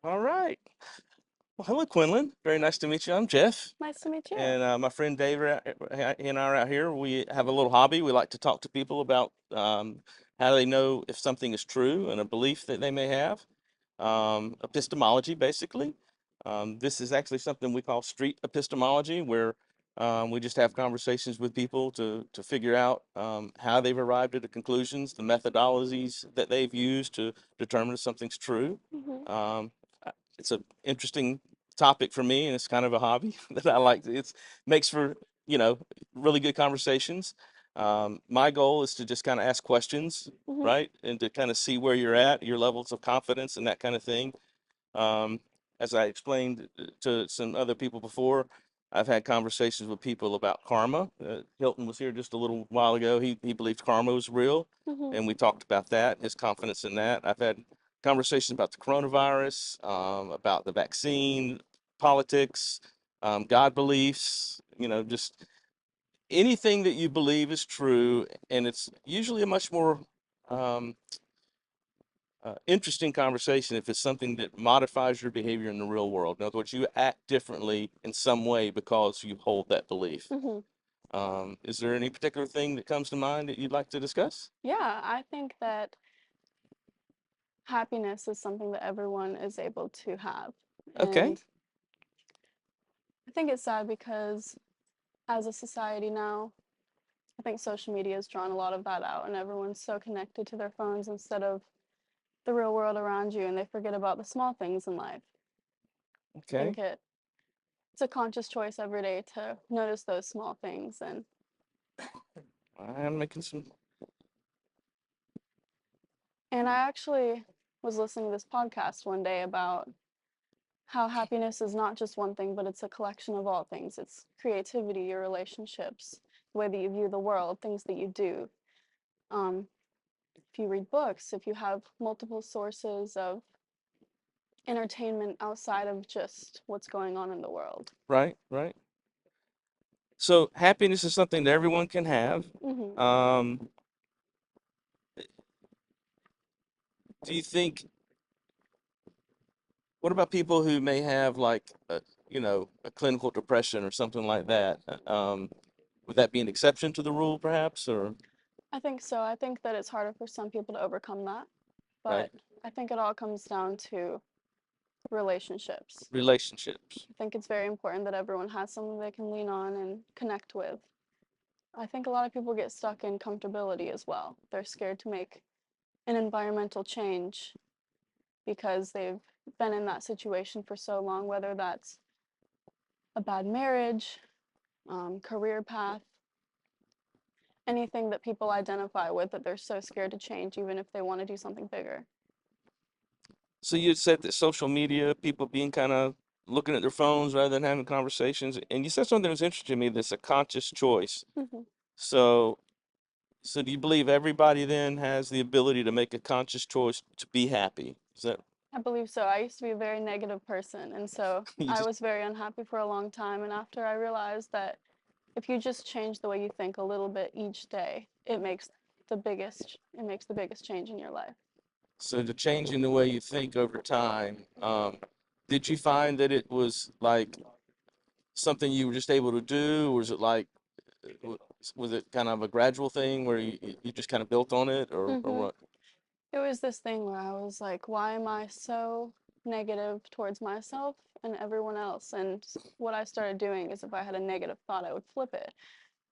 All right. Well, hello, Quinlynne. Very nice to meet you. I'm Jeff, Nice to meet you. and my friend Dave he and I are out here. We have a little hobby. We like to talk to people about how they know if something is true and a belief that they may have. Epistemology, basically. This is actually something we call street epistemology, where we just have conversations with people to figure out how they've arrived at the conclusions, the methodologies that they've used to determine if something's true. hmm Um, it's an interesting topic for me, and it's kind of a hobby that I like. It's makes for you know really good conversations. My goal is to just kind of ask questions, hmm right, and to kind of see where you're at, your levels of confidence, and that kind of thing. Um, as I explained to some other people before, I've had conversations with people about karma. Hilton was here just a little while ago. He believed karma was real, hmm and we talked about that, his confidence in that. I've had conversations about the coronavirus, about the vaccine, politics, God beliefs. Just anything that you believe is true, and it's usually a much more um, interesting conversation if it's something that modifies your behavior in the real world. In other words, you act differently in some way because you hold that belief. hmm Is there any particular thing that comes to mind that you'd like to discuss? Yeah, I think that happiness is something that everyone is able to have. Okay. And I think it's sad because as a society now, I think social media has drawn a lot of that out, and everyone's so connected to their phones instead of the real world around you, and they forget about the small things in life. I Okay. think it's a conscious choice every day to notice those small things. I'm making some. And I actually was listening to this podcast one day about how happiness is not just one thing, but it's a collection of all things. It's creativity, your relationships, the way that you view the world, things that you do. Um, if you read books, if you have multiple sources of entertainment outside of just what's going on in the world. Right, right. So happiness is something that everyone can have. hmm Um, do you think, what about people who may have like, a clinical depression or something like that? Would that be an exception to the rule, perhaps, or I think so. I think that it's harder for some people to overcome that, right? but I think it all comes down to relationships. Relationships. I think it's very important that everyone has someone they can lean on and connect with. I think a lot of people get stuck in comfortability as well. They're scared to make an environmental change because they've been in that situation for so long, whether that's a bad marriage, career path, anything that people identify with that they're so scared to change, even if they want to do something bigger. So you said that social media, people being kind of looking at their phones rather than having conversations, and you said something that was interesting to me. That's a conscious choice. hmm So, so do you believe everybody then has the ability to make a conscious choice to be happy? Is that I believe so. I used to be a very negative person, and so you I just was very unhappy for a long time. And after I realized that if you just change the way you think a little bit each day, it makes the biggest change in your life. so the changing the way you think over time? Did you find that it was like something you were just able to do, or was it like w- was it kind of a gradual thing where you just kind of built on it, or hmm what? It was this thing where I was like, why am I so negative towards myself and everyone else? And what I started doing is if I had a negative thought, I would flip it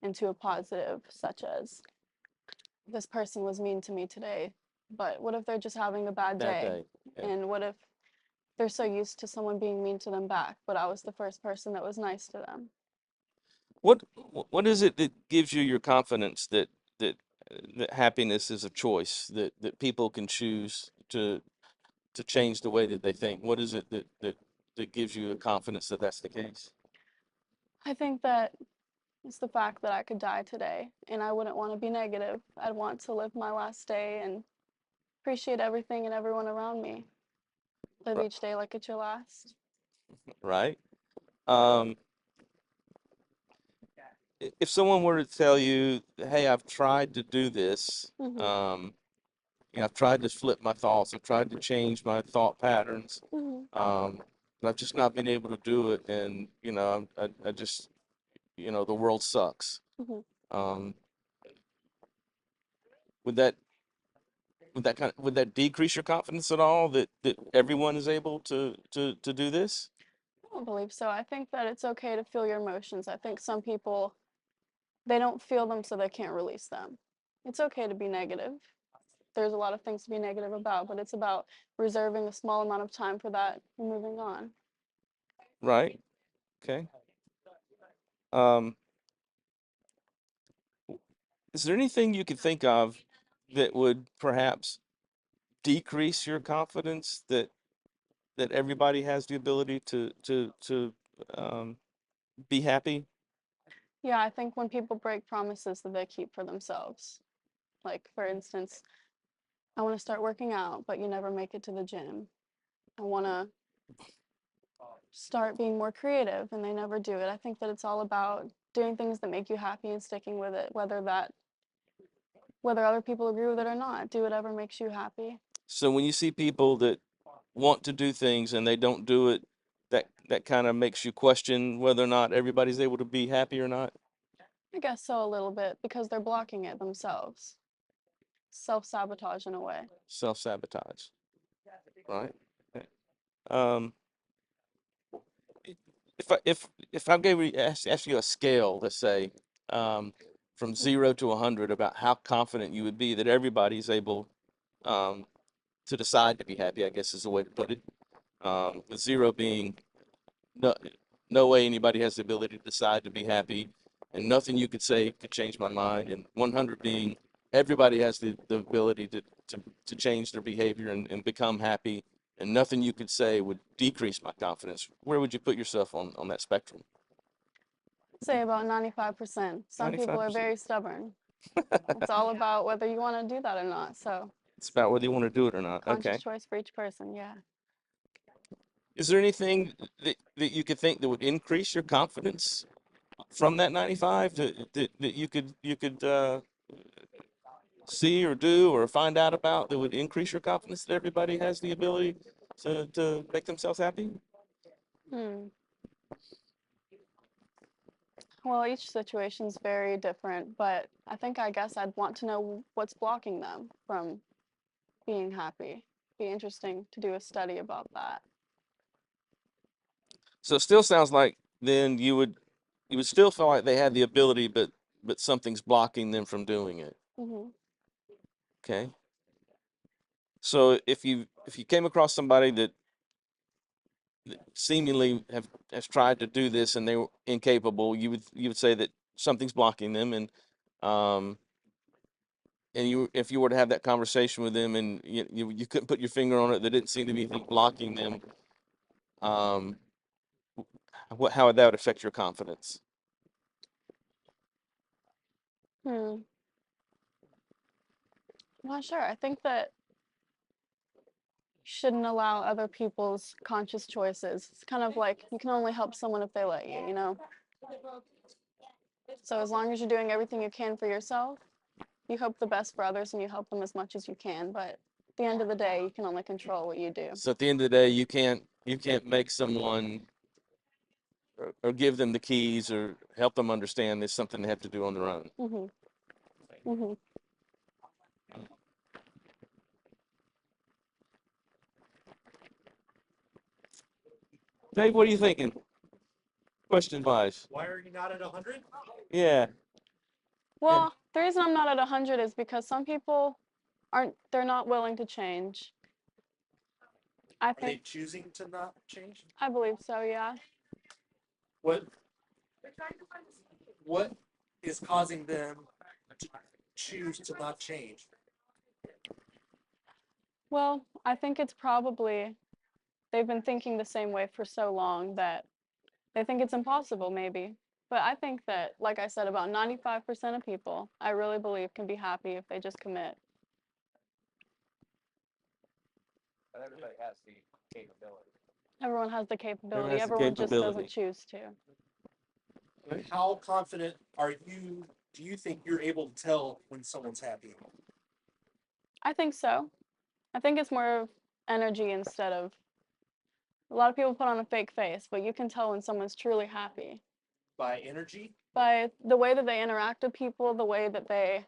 into a positive, such as, this person was mean to me today, but what if they're just having a bad Bad day? day. Yeah. And what if they're so used to someone being mean to them back, but I was the first person that was nice to them? What is it that gives you your confidence that that happiness is a choice that people can choose to change the way that they think? What is it that gives you the confidence that that's the case? I think that it's the fact that I could die today and I wouldn't want to be negative. I'd want to live my last day and appreciate everything and everyone around me. Live Ri- each day like it's your last. Right? Um, if someone were to tell you, "Hey, I've tried to do this, hmm um, I've tried to flip my thoughts. I've tried to change my thought patterns. Hmm. But I've just not been able to do it. And, I just, the world sucks. Hmm. Um, would that, would that decrease your confidence at all that everyone is able to do this? I don't believe so. I think that it's okay to feel your emotions. I think some people, they don't feel them, so they can't release them. It's okay to be negative. There's a lot of things to be negative about, but it's about reserving a small amount of time for that and moving on. Right. Okay. Um, is there anything you could think of that would perhaps decrease your confidence that everybody has the ability to um, be happy? Yeah, I think when people break promises that they keep for themselves. Like, for instance, I want to start working out, but you never make it to the gym. I want to start being more creative and they never do it. I think that it's all about doing things that make you happy and sticking with it, whether other people agree with it or not. Do whatever makes you happy. So when you see people that want to do things and they don't do it, that kind of makes you question whether or not everybody's able to be happy or not. I guess so, a little bit, because they're blocking it themselves. Self-sabotage in a way. Self-sabotage, right? Okay. Um, if I gave you ask you a scale, let's say, um, from 0 to 100 about how confident you would be that everybody's able um, to decide to be happy, I guess is the way to put it. With 0 being no, no way anybody has the ability to decide to be happy, and nothing you could say could change my mind, and 100 being everybody has the ability to change their behavior and become happy, and nothing you could say would decrease my confidence. Where would you put yourself on that spectrum? Say about 95%. Some people are 95%. very stubborn. It's all about whether you want to do that or not. So, It's about whether you want to do it or not. conscious Okay. choice for each person, yeah. Is there anything that you could think that would increase your confidence from that 95 that you could see or do or find out about that would increase your confidence that everybody has the ability to make themselves happy? Hmm. Well, each situation's very different, but I guess I'd want to know what's blocking them from being happy. Be interesting to do a study about that. So it still sounds like then you would still feel like they had the ability, but something's blocking them from doing it. Hmm. Okay. So if you came across somebody that seemingly has tried to do this and they were incapable, you would say that something's blocking them, um and you if you were to have that conversation with them and you couldn't put your finger on it, there didn't seem to be anything blocking them. um how would that affect your confidence? Hmm. Not sure. I think that you shouldn't allow other people's conscious choices. It's kind of like you can only help someone if they let you, you know? So as long as you're doing everything you can for yourself, you hope the best for others and you help them as much as you can. But at the end of the day, you can only control what you do. So at the end of the day, you can't make someone or give them the keys or help them understand there's something they have to do on their own. Hmm. Hmm. Dave, what are you thinking, question wise? Why are you not at 100? Yeah. Yeah. Well, the reason I'm not at 100 is because some people they're not willing to change. I Are they think, choosing to not change? I believe so, yeah. What what is causing them to choose to not change? Well, I think it's probably they've been thinking the same way for so long that they think it's impossible, maybe. But I think that, like I said, about 95% of people, I really believe, can be happy if they just commit. But everybody has the capability. Everyone has the Everyone capability, has the everyone just doesn't capability. choose to. How confident are you? Do you think you're able to tell when someone's happy? I think so. I think it's more of energy instead of. A lot of people put on a fake face, but you can tell when someone's truly happy By energy? by the way that they interact with people, the way that they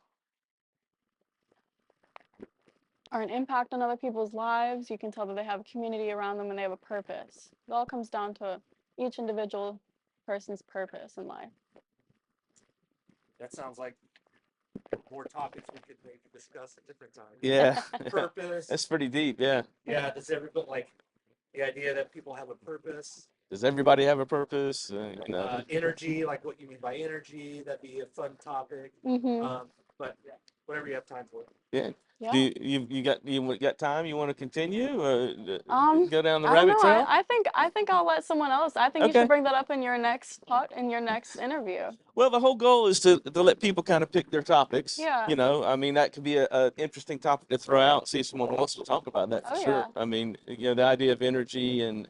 are an impact on other people's lives. You can tell that they have a community around them and they have a purpose. It all comes down to each individual person's purpose in life. That sounds like more topics we could maybe discuss at different times. Yeah, Purpose. that's pretty deep. Yeah. Yeah, does everybody like the idea that people have a purpose? Does everybody have a purpose? Energy, like what you mean by energy, that'd be a fun topic. Mm-hmm. But whatever you have time for. Yeah. Yeah. Do you got time? You want to continue or go down the I don't rabbit know. trail? I think I'll let someone else. I think you Okay. should bring that up in your next interview. Well, the whole goal is to let people kind of pick their topics. Yeah. You know, I mean, that could be a interesting topic to throw out. See if someone wants to talk about that for Oh, sure. yeah. I mean, the idea of energy and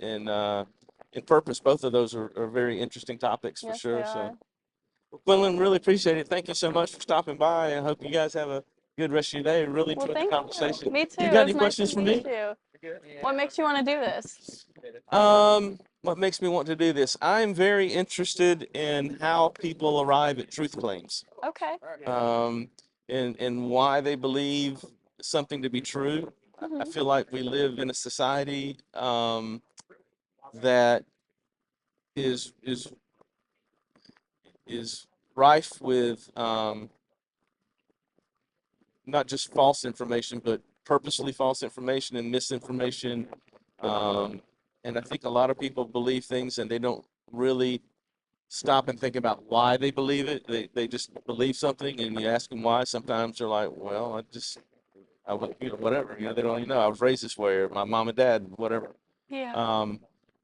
purpose, both of those are very interesting topics for Yes, sure. they So, are. Quinlynne, really appreciate it. Thank you so much for stopping by. I hope you guys have a good rest of your day. Really Well, enjoyed the thank conversation. you. Me too. You It got was any nice questions to for meet me? you. What makes you want to do this? What makes me want to do this? I'm very interested in how people arrive at truth claims, Okay. and why they believe something to be true. I Mhm. feel like we live in a society that is is is rife with not just false information, but purposely false information and misinformation. Um, and I think a lot of people believe things and they don't really stop and think about why they believe it. They just believe something, and you ask them why. Sometimes they're like, "Well, whatever. They don't even know. I was raised this way, or my mom and dad, whatever." Yeah.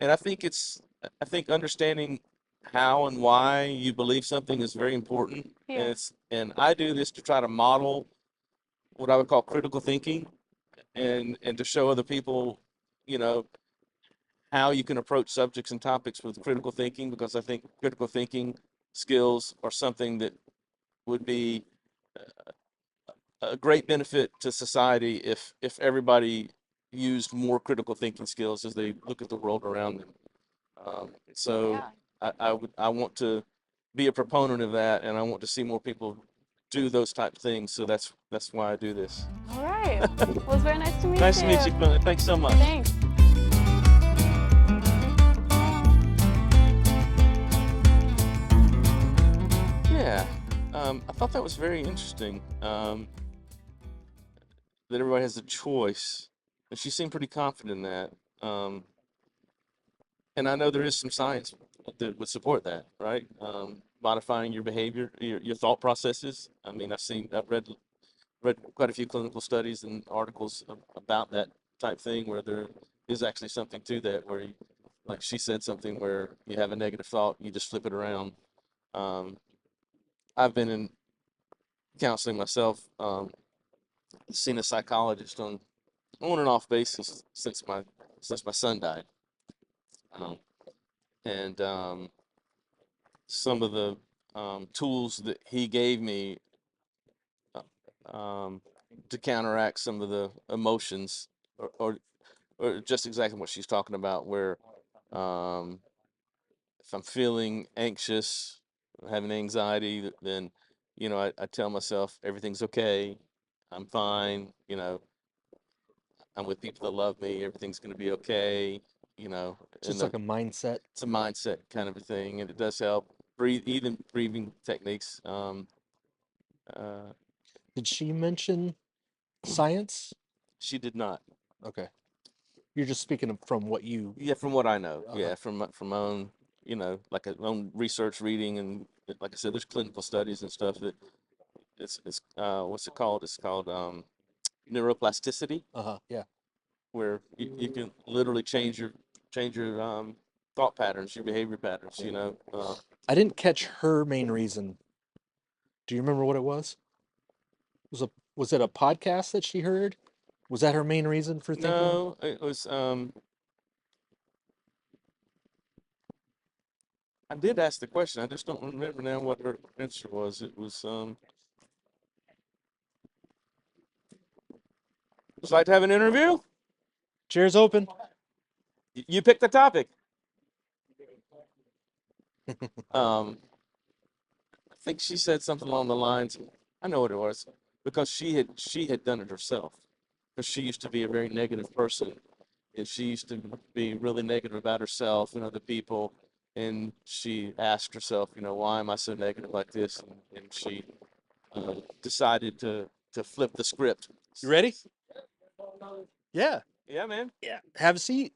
And I think understanding how and why you believe something is very important. Yeah. And I do this to try to model what I would call critical thinking, and to show other people, you know, how you can approach subjects and topics with critical thinking, because I think critical thinking skills are something that would be a great benefit to society if everybody used more critical thinking skills as they look at the world around them. So Yeah. I want to be a proponent of that, and I want to see more people do those type of things. So that's why I do this. All right. Well, it was very nice to meet you. Nice to meet you, Quinlynne. Thanks so much. Thanks. Yeah, I thought that was very interesting. That everybody has a choice, and she seemed pretty confident in that. And I know there is some science that would support that, right? Modifying your behavior, your thought processes. I mean, I've read quite a few clinical studies and articles about that type thing, where there is actually something to that, where you, like she said, something where you have a negative thought, you just flip it around. Um, I've been in counseling myself, seen a psychologist on and off basis since my son died. Um, and some of the tools that he gave me um, to counteract some of the emotions, or just exactly what she's talking about, where um, if I'm feeling anxious, having anxiety, then I tell myself everything's okay, I'm fine, I'm with people that love me, everything's going to be okay, Just and like a mindset. it's a mindset kind of a thing, and it does help. Even breathing techniques. Did she mention science? She did not. Okay. You're just speaking from what you. Yeah, from what I know. Uh-huh. Yeah, from my own, like a own research reading, and like I said, there's clinical studies and stuff that it's what's it called? It's called neuroplasticity, Yeah. where you can literally change your thought patterns, your behavior patterns. I didn't catch her main reason. Do you remember what it was? Was it a podcast that she heard? Was that her main reason for thinking? No, it was I did ask the question. I just don't remember now what her answer was. It was Would you like to have an interview? Chair's open. You pick the topic. I think she said something along the lines. I know what it was because she had done it herself. Because she used to be a very negative person, and she used to be really negative about herself and other people. And she asked herself, you know, why am I so negative like this? And she decided to flip the script. You ready? Yeah. Yeah, man. Yeah. Have a seat.